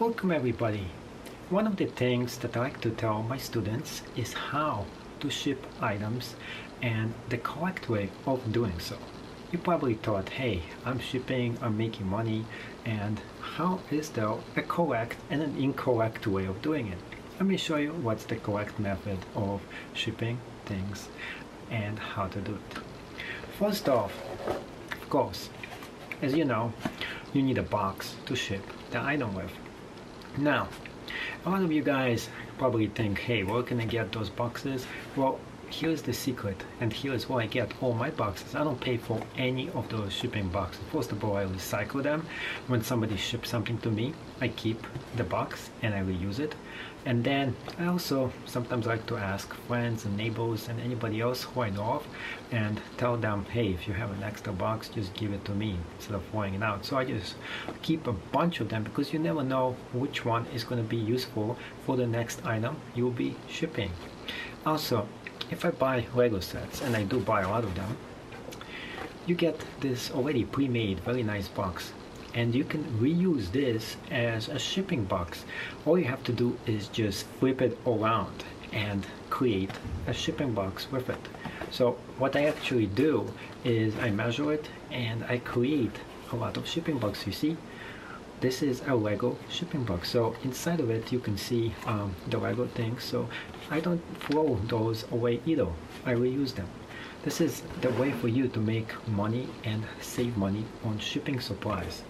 Welcome everybody. One of the things that I like to tell my students is how to ship items and the correct way of doing so. You probably thought, hey, I'm shipping, I'm making money, and how is there a correct and an incorrect way of doing it? Let me show you what's the correct method of shipping things and how to do it. First off, of course, as you know, you need a box to ship the item with. Now, a lot of you guys probably think, hey, where can I get those boxes? Well, here's the secret, and here's where I get all my boxes. I don't pay for any of those shipping boxes. First of all, I recycle them. When somebody ships something to me, I keep the box and I reuse it. And then I also sometimes like to ask friends and neighbors and anybody else who I know of and tell them, hey, if you have an extra box, just give it to me instead of throwing it out. So I just keep a bunch of them because you never know which one is going to be useful for the next item you'll be shipping. Also, if I buy Lego sets, and I do buy a lot of them, you get this already pre-made very nice box, and you can reuse this as a shipping box. All you have to do is just flip it around and create a shipping box with it. So what I actually do is I measure it and I create a lot of shipping boxes. You see, this is a Lego shipping box. So inside of it you can see the Lego things. So I don't throw those away either. I reuse them. This is the way for you to make money and save money on shipping supplies.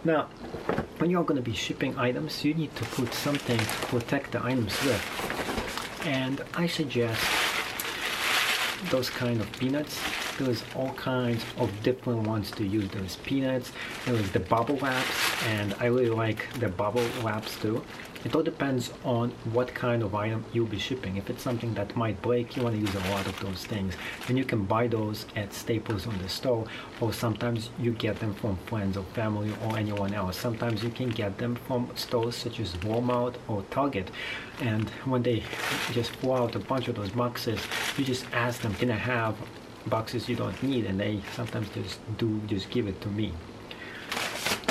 Now, when you're going to be shipping items, you need to put something to protect the items with. And I suggest those kind of peanuts. There's all kinds of different ones to use. There's peanuts, there's the bubble wraps, and I really like the bubble wraps too. It all depends on what kind of item you'll be shipping. If it's something that might break, you want to use a lot of those things. And you can buy those at Staples on the store, or sometimes you get them from friends or family or anyone else. Sometimes you can get them from stores such as Walmart or Target. And when they just throw out a bunch of those boxes, you just ask them, can I have boxes you don't need? And they sometimes just give it to me.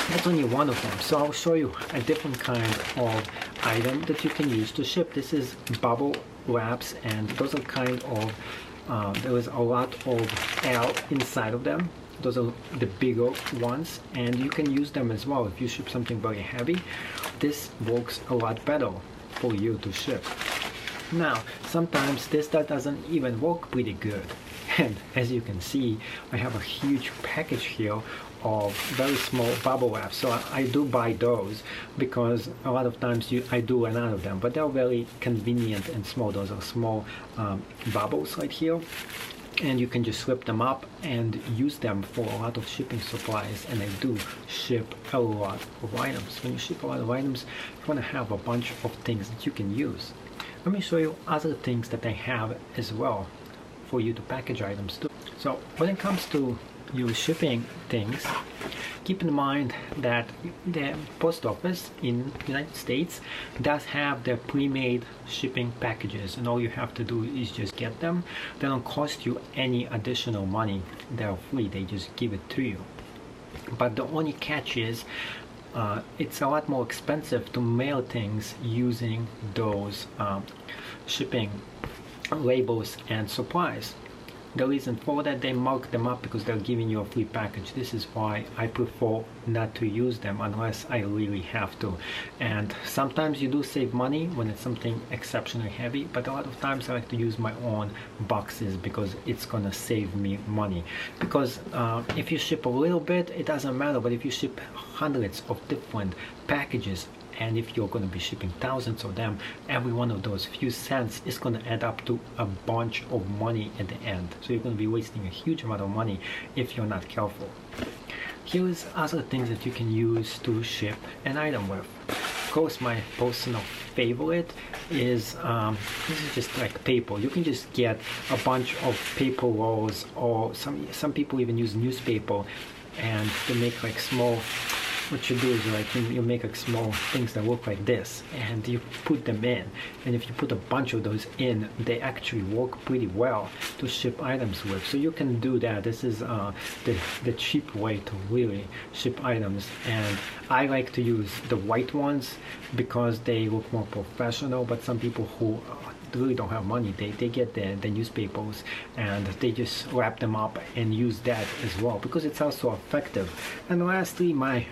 That's only one of them, so I'll show you a different kind of item that you can use to ship. This is bubble wraps, and those are kind of there is a lot of air inside of them. Those are the bigger ones, and you can use them as well if you ship something very heavy. This works a lot better for you to ship. Now, sometimes this doesn't even work pretty good, and as you can see, I have a huge package here of very small bubble wraps. So I do buy those because a lot of times I do run out of them, but they're very convenient and small. Those are small bubbles right here, and you can just slip them up and use them for a lot of shipping supplies. And I do ship a lot of items. When you ship a lot of items, you want to have a bunch of things that you can use. Let me show you other things that I have as well for you to package items too. So when it comes to you shipping things, keep in mind that the post office in the United States does have their pre-made shipping packages, and all you have to do is just get them. They don't cost you any additional money. They're free. They just give it to you. But the only catch is it's a lot more expensive to mail things using those shipping labels and supplies. The reason for that, they mark them up because they're giving you a free package. This is why I prefer not to use them unless I really have to. And sometimes you do save money when it's something exceptionally heavy, but a lot of times I like to use my own boxes because it's gonna save me money. Because if you ship a little bit, it doesn't matter, but if you ship hundreds of different packages, and if you're going to be shipping thousands of them, every one of those few cents is going to add up to a bunch of money at the end. So you're going to be wasting a huge amount of money if you're not careful. Here's other things that you can use to ship an item with. Of course, my personal favorite is this is just like paper. You can just get a bunch of paper rolls, or some people even use newspaper, and they make like small what you do is like you make like small things that look like this, and you put them in. And if you put a bunch of those in, they actually work pretty well to ship items with. So you can do that. This is the cheap way to really ship items. And I like to use the white ones because they look more professional. But some people who really don't have money, they get the newspapers and they just wrap them up and use that as well, because it's also effective. And lastly, my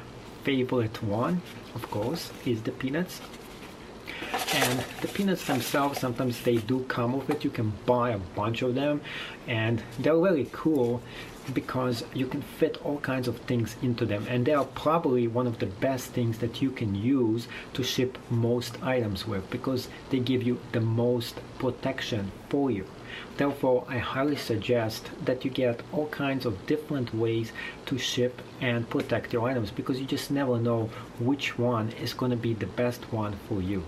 favorite one, of course, is the peanuts. And the peanuts themselves, sometimes they do come with it. You can buy a bunch of them, and they're really cool because you can fit all kinds of things into them, and they are probably one of the best things that you can use to ship most items with, because they give you the most protection for you. Therefore, I highly suggest that you get all kinds of different ways to ship and protect your items, because you just never know which one is going to be the best one for you.